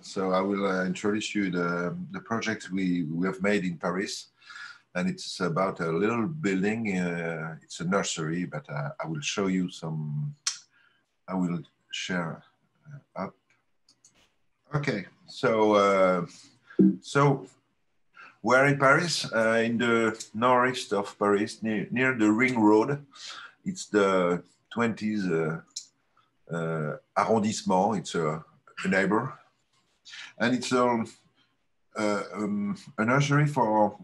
So I will introduce you the project we have made in Paris. And it's about a little building. It's a nursery, but I will show you some, I will share up. Okay, so we're in Paris, in the northeast of Paris, near the Ring Road. It's the 20th arrondissement. It's a neighbor. And it's a nursery for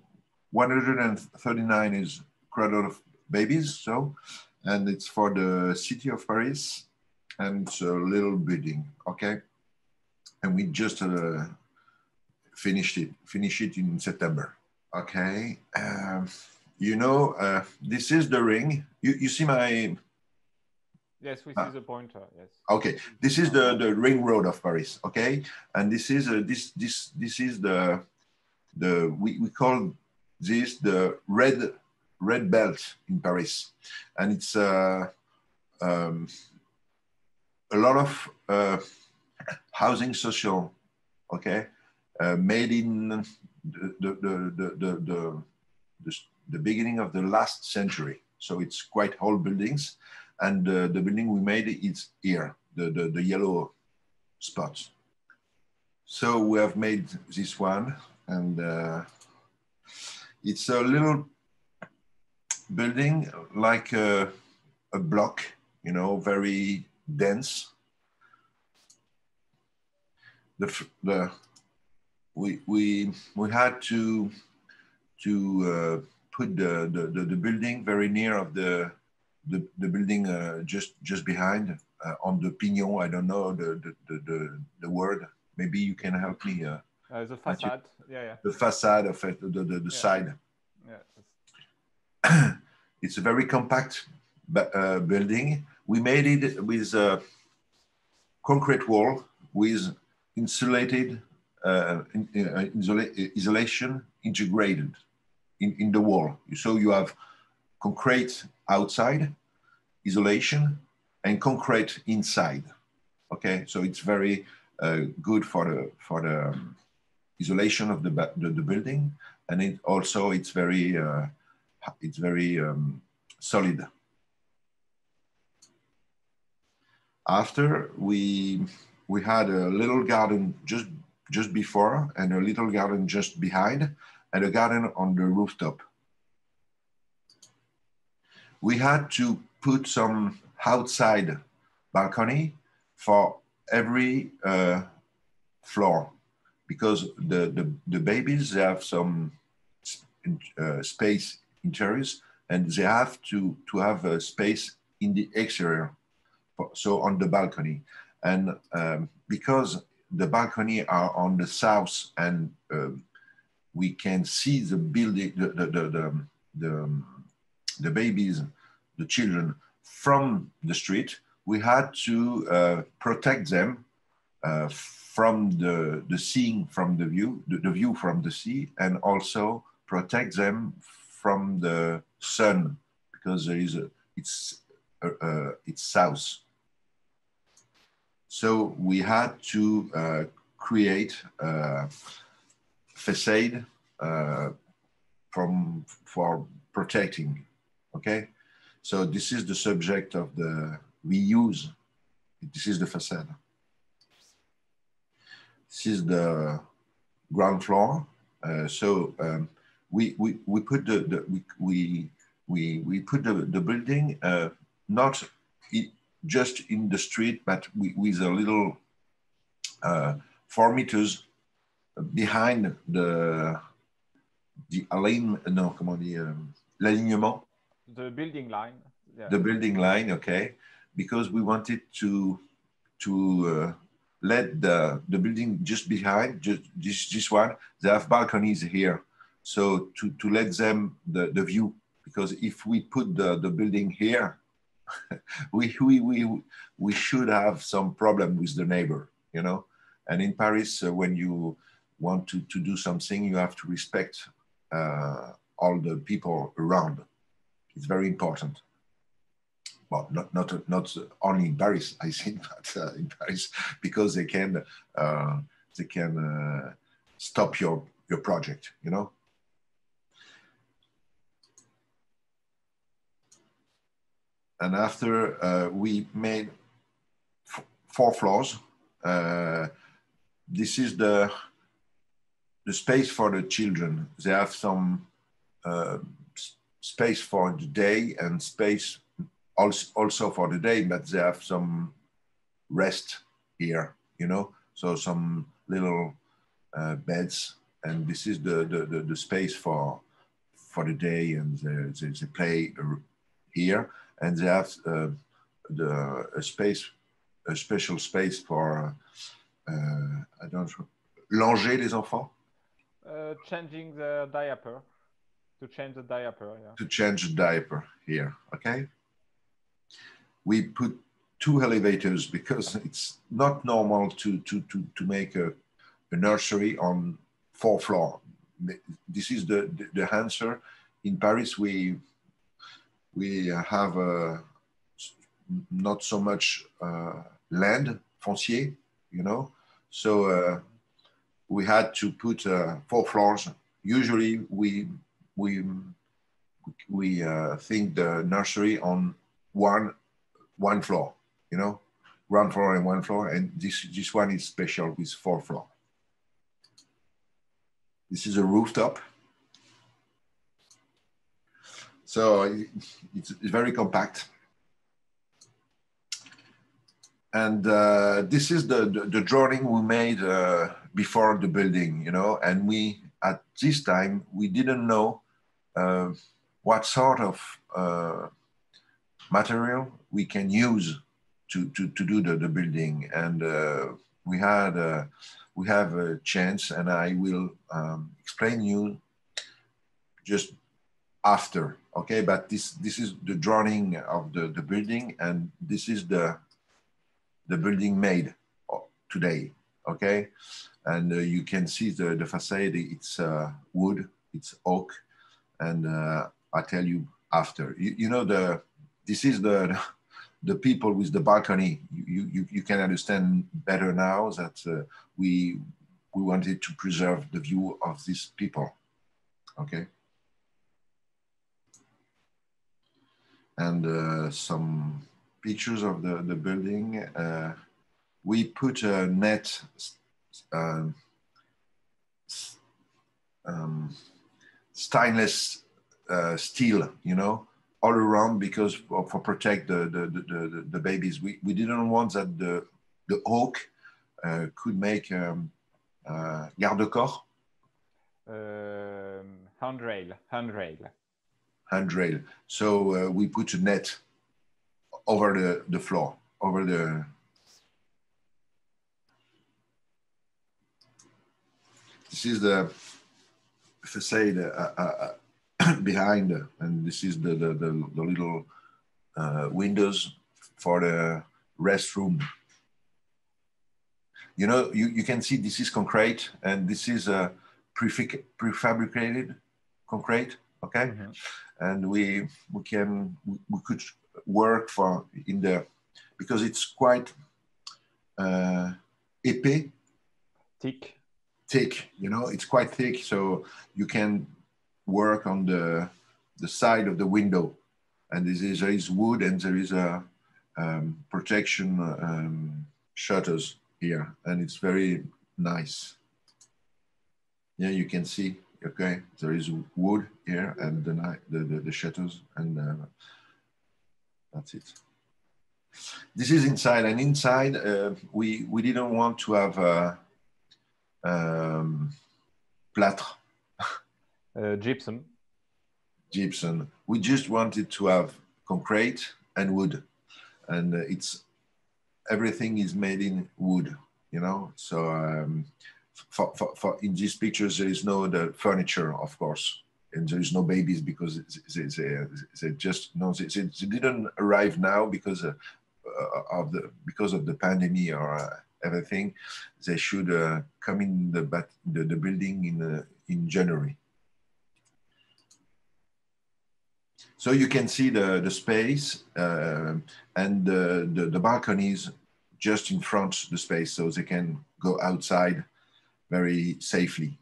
139 is cradle of babies. So, and it's for the city of Paris, and it's a little building. Okay, and we just finish it in September. Okay, you know, this is the ring. You see my. Yes, we see the pointer. Yes. Okay, this is the Ring Road of Paris. Okay, and this is this is the we call this the red belt in Paris, and it's a lot of housing social. Okay, made in the beginning of the last century. So it's quite old buildings. And the building we made is here, the yellow spots. So we have made this one, and it's a little building like a block, you know, very dense. We had to put the building very near of the building just behind on the pignon. I don't know the word. Maybe you can help me. The facade. Yeah. The facade of it, the side. Yeah. It's a very compact building. We made it with a concrete wall with insulated isolation integrated in the wall. So you have concrete outside, isolation, and concrete inside. Okay, so it's very good for the isolation of the building, and it also it's very solid. After we had a little garden just before, and a little garden just behind, and a garden on the rooftop. We had to put some outside balcony for every floor, because the babies have some space interiors, and they have to have a space in the exterior, so on the balcony. And because the balcony are on the south, and we can see the building, the babies, the children from the street, we had to protect them from the seeing from the view, the view from the sea, and also protect them from the sun, because there is it's south. So we had to create a facade for protecting. Okay, so this is the subject of the reuse. This is the facade. This is the ground floor. We put we put the building not just in the street, but with a little 4 meters behind the l'alignement. The building line. Yeah. The building line, okay, because we wanted to let the building just behind, just this one, they have balconies here, so to let them the view, because if we put the building here, we should have some problem with the neighbor, you know. And in Paris, when you want to do something, you have to respect all the people around. It's very important. Well, not only in Paris, I think, but in Paris, because they they can stop your project, you know. And after we made 4 floors, this is the space for the children. They have some space for the day and space also for the day, but they have some rest here, you know, so some little beds, and this is the space for the day, and they play here, and they have a special space for I don't know, langer les enfants. Changing the diaper. To change the diaper, yeah. To change the diaper here, okay? We put 2 elevators because it's not normal to make a nursery on 4 floors. This is the answer. In Paris, we have not so much land, foncier, you know, so we had to put 4 floors. Usually we think the nursery on one floor, you know, ground floor and 1 floor, and this one is special with 4 floors. This is a rooftop, so it's very compact. And this is the drawing we made before the building, you know, and we, at this time, we didn't know what sort of material we can use to do the building. And we have a chance, and I will explain you just after, okay? But this is the drawing of the building, and this is the building made today, okay? And you can see the facade, it's wood, it's oak, and I'll tell you after. You know, this is the people with the balcony. You can understand better now that we wanted to preserve the view of these people, okay? And some pictures of the building. We put a net stainless steel, you know, all around, because for protect the babies. We didn't want that the oak could make garde-corps. Handrail. So we put a net over the floor, over the. This is the facade behind, and this is the little windows for the restroom. You know, you can see this is concrete, and this is a prefabricated concrete, okay? Mm-hmm. And we could work for in the, because it's quite épais. Thick, you know, it's quite thick, so you can work on the side of the window, and there is wood, and there is a protection shutters here, and it's very nice. Yeah, you can see, okay, there is wood here, and the shutters, and that's it. This is inside, and inside we didn't want to have plâtre. Gypsum. We just wanted to have concrete and wood, and everything is made in wood, you know. So for in these pictures there is no the furniture, of course, and there is no babies, because they just they didn't arrive now because of the pandemic or everything. They should come in the building in January. So you can see the space and the balconies just in front of the space, so they can go outside very safely.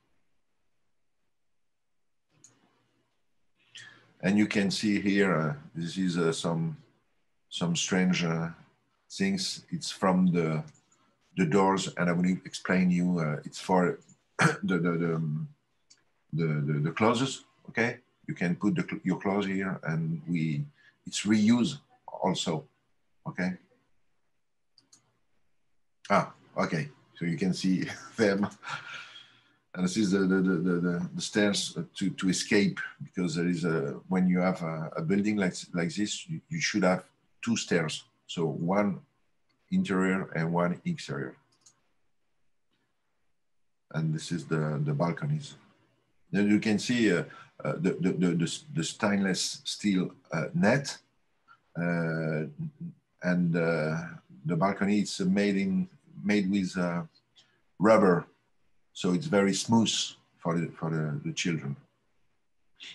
And you can see here, this is some strange things. It's from the doors, and I will explain you. It's for the clothes. Okay, you can put your clothes here, and it's reuse also. Okay. Okay. So you can see them. And this is the stairs to escape, because there is when you have a building like this, you should have two stairs. So one interior and one exterior. And this is the balconies. Then you can see the stainless steel net, and the balcony is made with rubber, so it's very smooth for the children.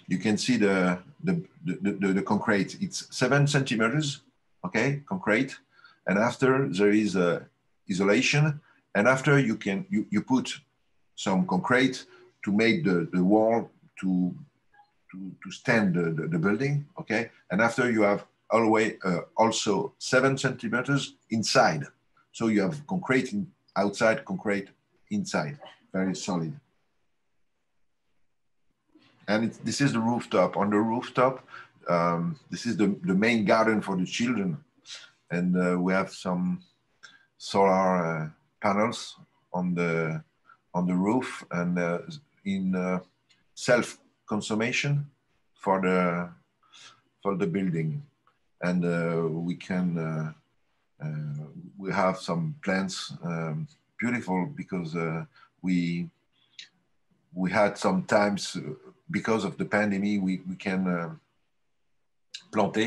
You can see the concrete. It's 7 centimeters, okay, concrete, and after there is isolation, and after you put some concrete to make the wall to stand the building, okay, and after you have always also 7 centimeters inside, so you have concrete outside, concrete inside, very solid. And this is the rooftop. On the rooftop, this is the main garden for the children, and we have some solar panels on the roof, and in self-consummation for the building. And we have some plants, beautiful, because we had some times, because of the pandemic, we can plant.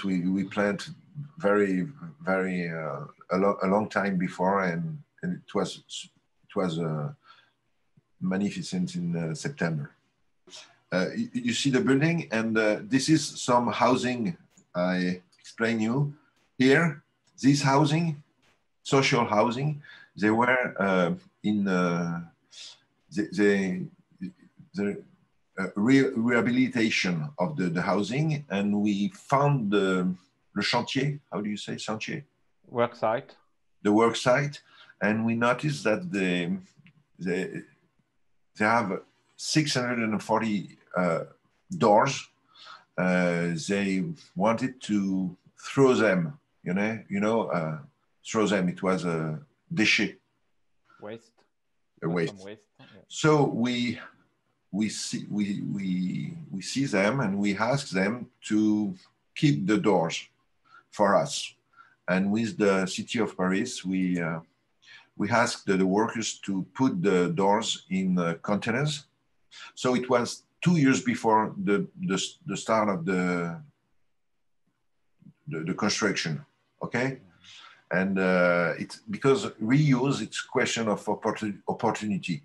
We plant very a long time before, and it was magnificent in September. You see the building, and this is some housing. I explain you here. This housing, social housing, they were in the rehabilitation of the housing, and we found le chantier. How do you say chantier? Work site. The work site, and we noticed that they have 640 doors. They wanted to throw them, throw them. It was a déchet. Waste. Waste. Yeah. So we see them, and we ask them to keep the doors for us. And with the city of Paris, we asked the workers to put the doors in containers. So it was 2 years before the start of the construction, okay? And it's because reuse, it's question of opportunity.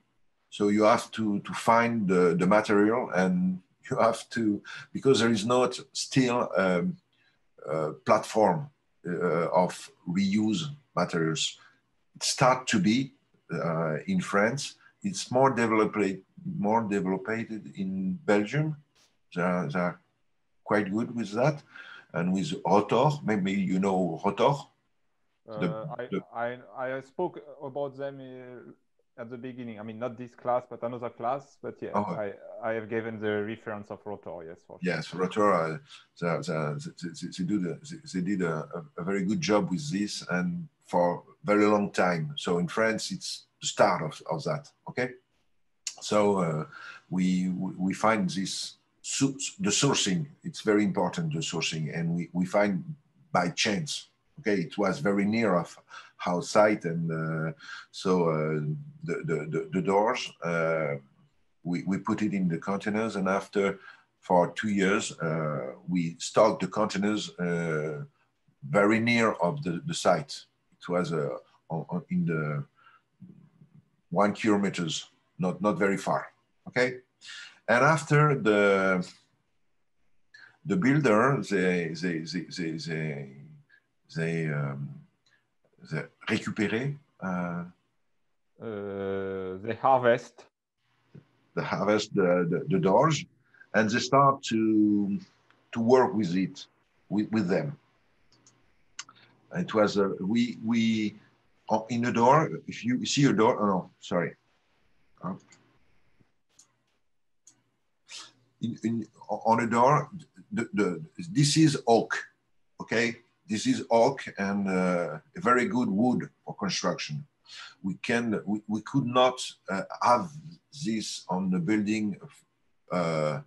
So you have to find the material, and you have to, because there is not still a platform of reuse materials. It starts to be in France. It's more developed in Belgium. They are quite good with that. And with Rotor, maybe you know Rotor. I spoke about them at the beginning. I mean, not this class, but another class. But yeah, I have given the reference of Rotor. Yes, for sure. Yes, Rotor. They did a very good job with this, and for a very long time. So in France, it's the start of that. Okay. So we find this the sourcing. It's very important, the sourcing, and we find by chance. Okay, it was very near of our site, and so the doors, we put it in the containers, and after, for 2 years, we stocked the containers very near of the site. It was in the 1 kilometers, not very far. Okay, and after the builder, they récupérer They harvest. They harvest the doors, and they start to work with it, with them. It was we in the door. If you see a door, oh no, sorry. On a door, this is oak, okay? This is oak and a very good wood for construction. We could not have this on the building a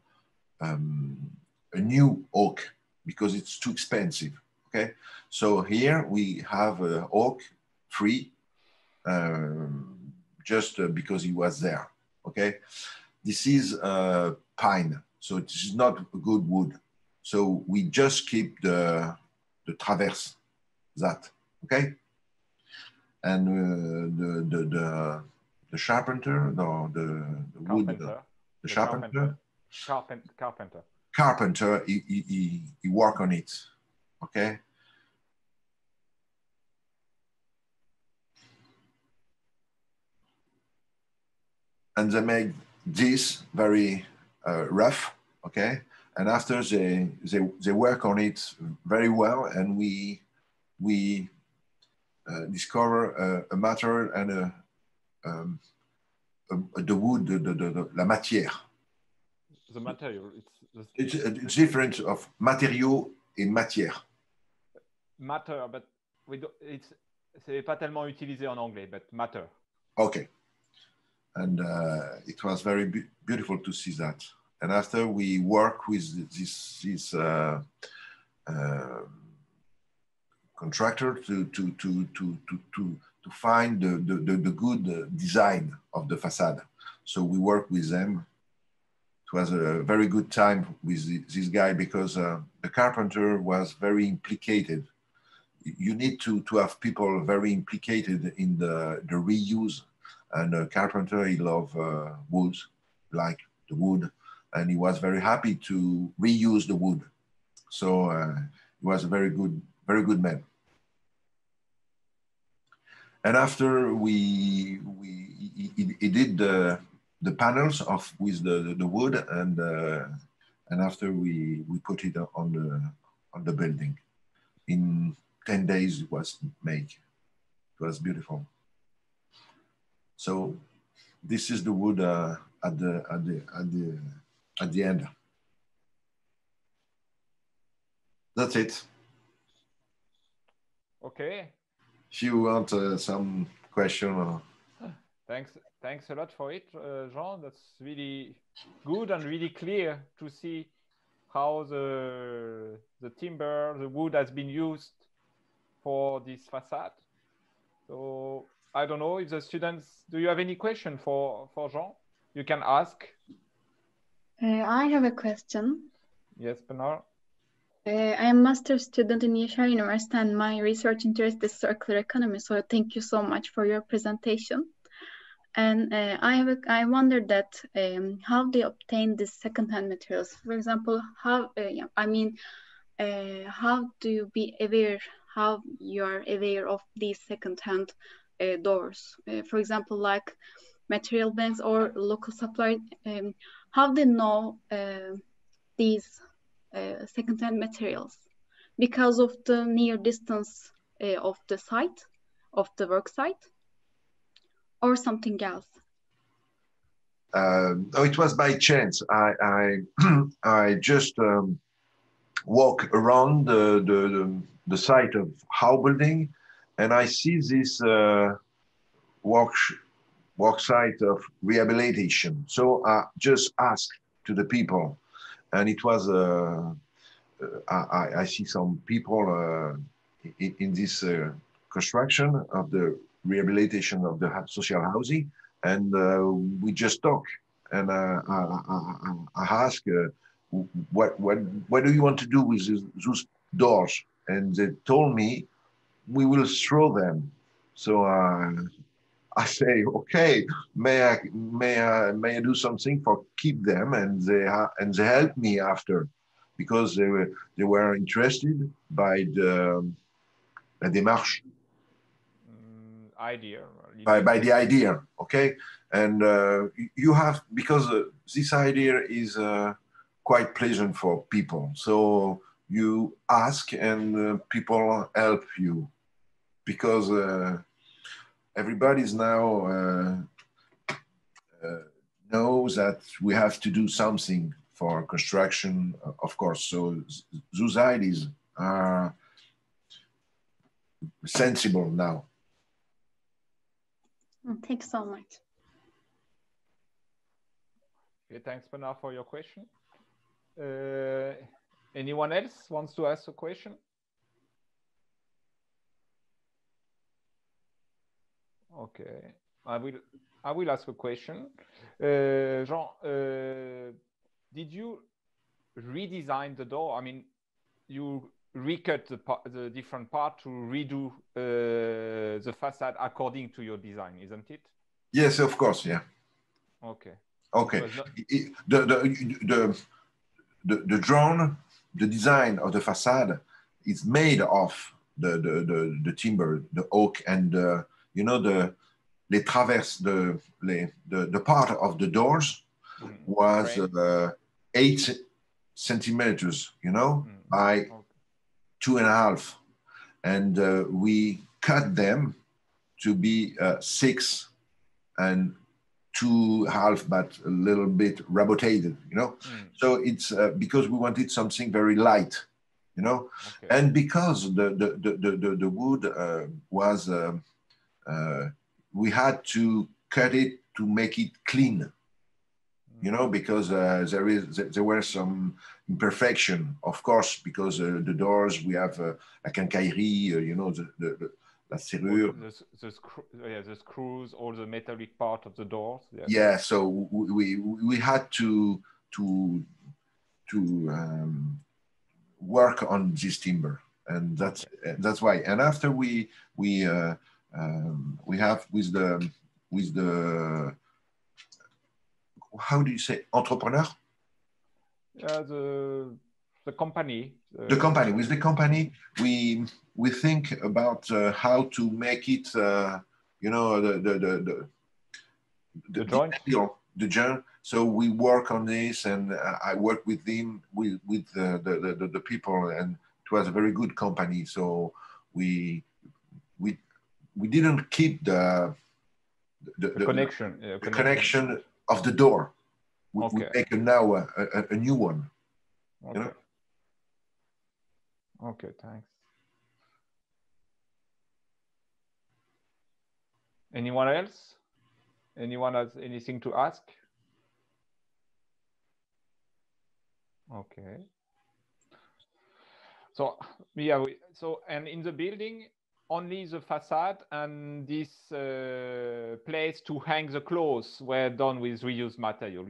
new oak because it's too expensive, okay? So here we have oak free just because he was there, okay? This is pine, so it is not a good wood. So we just keep the traverse, that, okay? And the carpenter, no, the wood, the carpenter. Carpenter, he work on it, okay? And they make this very rough, okay? And after they work on it very well, and we discover a matter and the wood, la matière. The material. It's different of matériaux et matière. Matter, but c'est pas tellement utilisé en anglais, but matter. Okay. And it was very beautiful to see that. And after we work with this contractor to find the good design of the facade. So we work with them. It was a very good time with this guy because the carpenter was very implicated. You need to have people very implicated in the reuse. And the carpenter, he loved wood, like the wood, and he was very happy to reuse the wood. So he was a very good man. And after he did the panels with the wood, and after we put it on the building. In 10 days it was made. It was beautiful. So this is the wood at the end. That's it. Okay. If you want some question. Thanks a lot for it, Jean. That's really good and really clear to see how the timber, the wood has been used for this facade. So I don't know if the students, do you have any question for Jean? You can ask. I have a question. Yes, Bernard. I am a master's student in Yashar University and my research interest is circular economy. So thank you so much for your presentation. And I wondered that how they obtain these secondhand materials. For example, how do you be aware? How you are aware of these secondhand doors? For example, like material banks or local supply. How they know these secondhand materials? Because of the near distance of the site, of the work site, or something else? No, it was by chance. I just walk around the site of How building, and I see this work site of rehabilitation. So I just asked to the people, and it was I see some people in this construction of the rehabilitation of the social housing, and we just talk. And I ask, what do you want to do with those doors? And they told me, we will throw them. So I say, okay, may I do something for keep them? And they helped me after, because they were interested by the démarche. Idea, by the idea, okay? And you have, because this idea is quite pleasant for people. So you ask and people help you, because everybody's now knows that we have to do something for construction, of course. So those ideas are sensible now. Thanks so much. Okay, thanks, Bernard, for your question. Anyone else wants to ask a question? Okay, I will ask a question. Jean, did you redesign the door? I mean, you recut the different part to redo the facade according to your design, isn't it? Yes, of course, yeah. Okay. Okay. The drone, the design of the facade is made of the timber, the oak, and you know, les traverses, the part of the doors was 8 centimeters, you know, by 2.5, and we cut them to be 6 and 2.5, but a little bit rotated, you know. So it's because we wanted something very light, you know, and because the wood was we had to cut it to make it clean, you know, because there were some imperfection, of course, because the doors, we have la quincaillerie, you know, la serrure. The screws, all the metallic part of the doors. Yeah, yeah, so we had to work on this timber, and that's why. And after we have with the how do you say, entrepreneur? The company. The company. With the company, we think about how to make it, you know, the joint. The joint. So we work on this, and I work with them, with the people, and it was a very good company. So we didn't keep the connection. The connection of the door. We make now a new one. Okay. You know? Okay, thanks. Anyone else? Anyone has anything to ask? Okay. So yeah, and in the building, only the facade and this place to hang the clothes were done with reused material.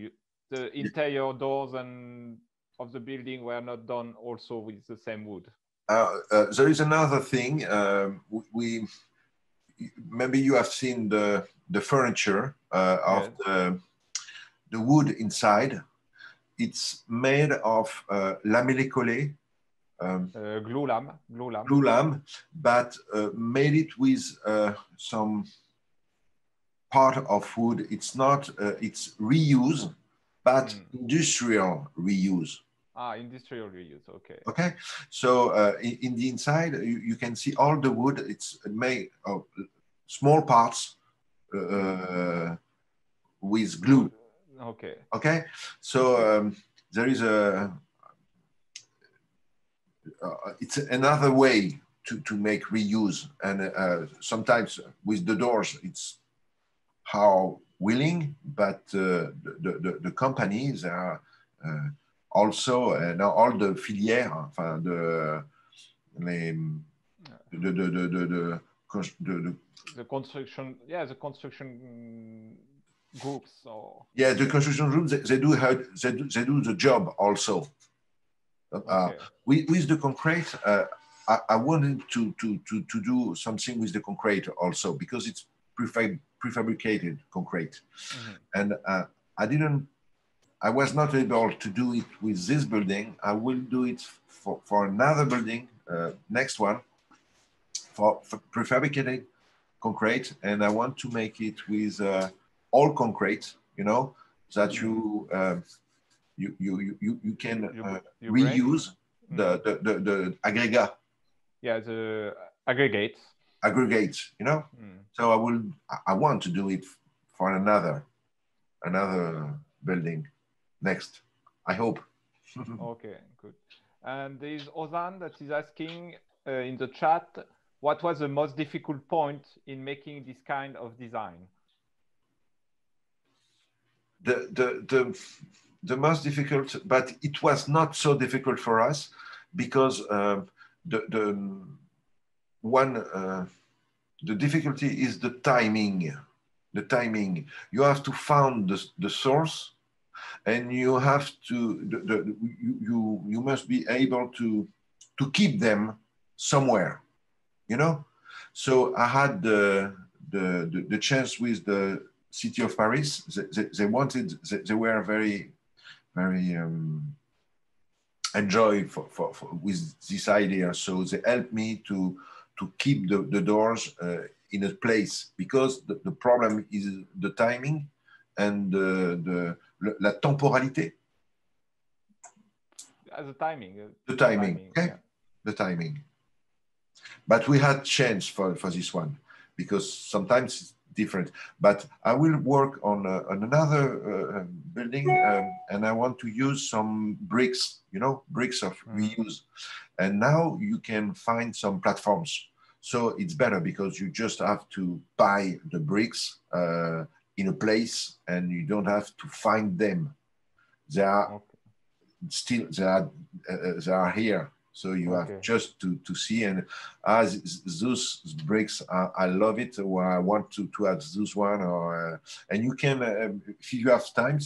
The interior doors and of the building were not done also with the same wood. There is another thing. Maybe you have seen the furniture of the wood inside. It's made of lamellé collé. Glue lamb, but made it with some part of wood. It's not, it's reuse, but industrial reuse. Industrial reuse, okay. Okay, so in the inside, you can see all the wood. It's made of small parts with glue. Okay. Okay, so there is it's another way to make reuse, and sometimes with the doors it's how willing, but the companies are also now all the filières, enfin the construction, the construction groups, or the construction groups, they do the job also. With the concrete, I wanted to do something with the concrete also, because it's prefabricated concrete, and I was not able to do it with this building. I will do it for another building, next one, for prefabricated concrete, and I want to make it with all concrete, you know, that you can reuse the aggregate. Yeah, the aggregates, you know. So I want to do it for another building next, I hope. Okay, good. And there is Ozan that is asking in the chat, what was the most difficult point in making this kind of design? The most difficult, but it was not so difficult for us, because the difficulty is the timing. The timing. You have to find the source, and you have to you must be able to keep them somewhere, you know. So I had the chance with the city of Paris. They wanted, they were very enjoy with this idea. So they helped me to keep the doors in a place, because the problem is the timing and la temporalité. The timing. The timing, okay? Yeah. The timing. But we had chance for this one, because sometimes it's different. But I will work on another building, and I want to use some bricks, you know, bricks of reuse. And now you can find some platforms. So it's better, because you just have to buy the bricks in a place, and you don't have to find them. They are still, they are here. So you have just to see, and those bricks, I love it, or I want to have this one, or and you can, if you have time,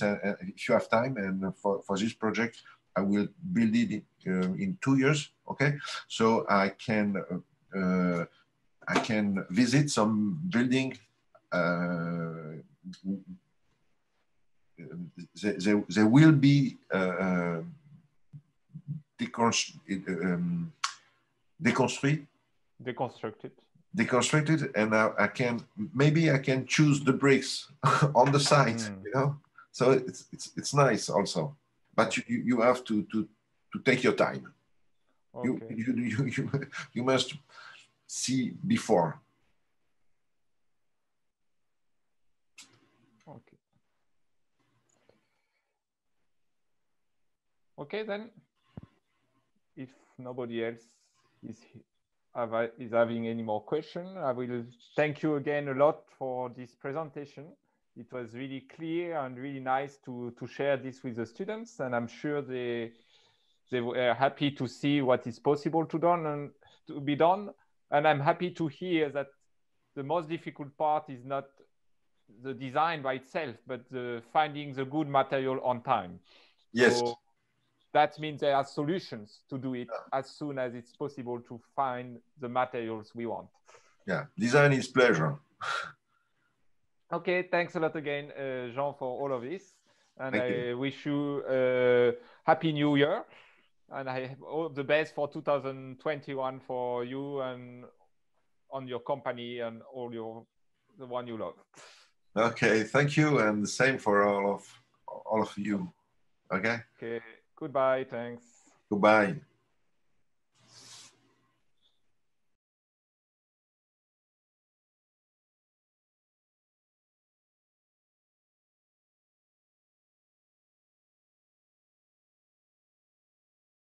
and for this project, I will build it in 2 years. Okay, so I can visit some building. They will be deconstructed, and I can, maybe I can choose the bricks on the site, you know. So it's nice also, but you have to take your time. Okay. You must see before. Okay, then, if nobody else is having any more questions, I will thank you again a lot for this presentation. It was really clear and really nice to share this with the students, and I'm sure they were happy to see what is possible to be done. And I'm happy to hear that the most difficult part is not the design by itself, but finding the good material on time. Yes. So that means there are solutions to do it as soon as it's possible to find the materials we want. Yeah, design is pleasure. Okay, thanks a lot again, Jean, for all of this. And I wish you a happy new year. And I have all the best for 2021 for you and on your company and the one you love. Okay, thank you, and the same for all of you. Okay. Okay. Goodbye. Thanks. Goodbye.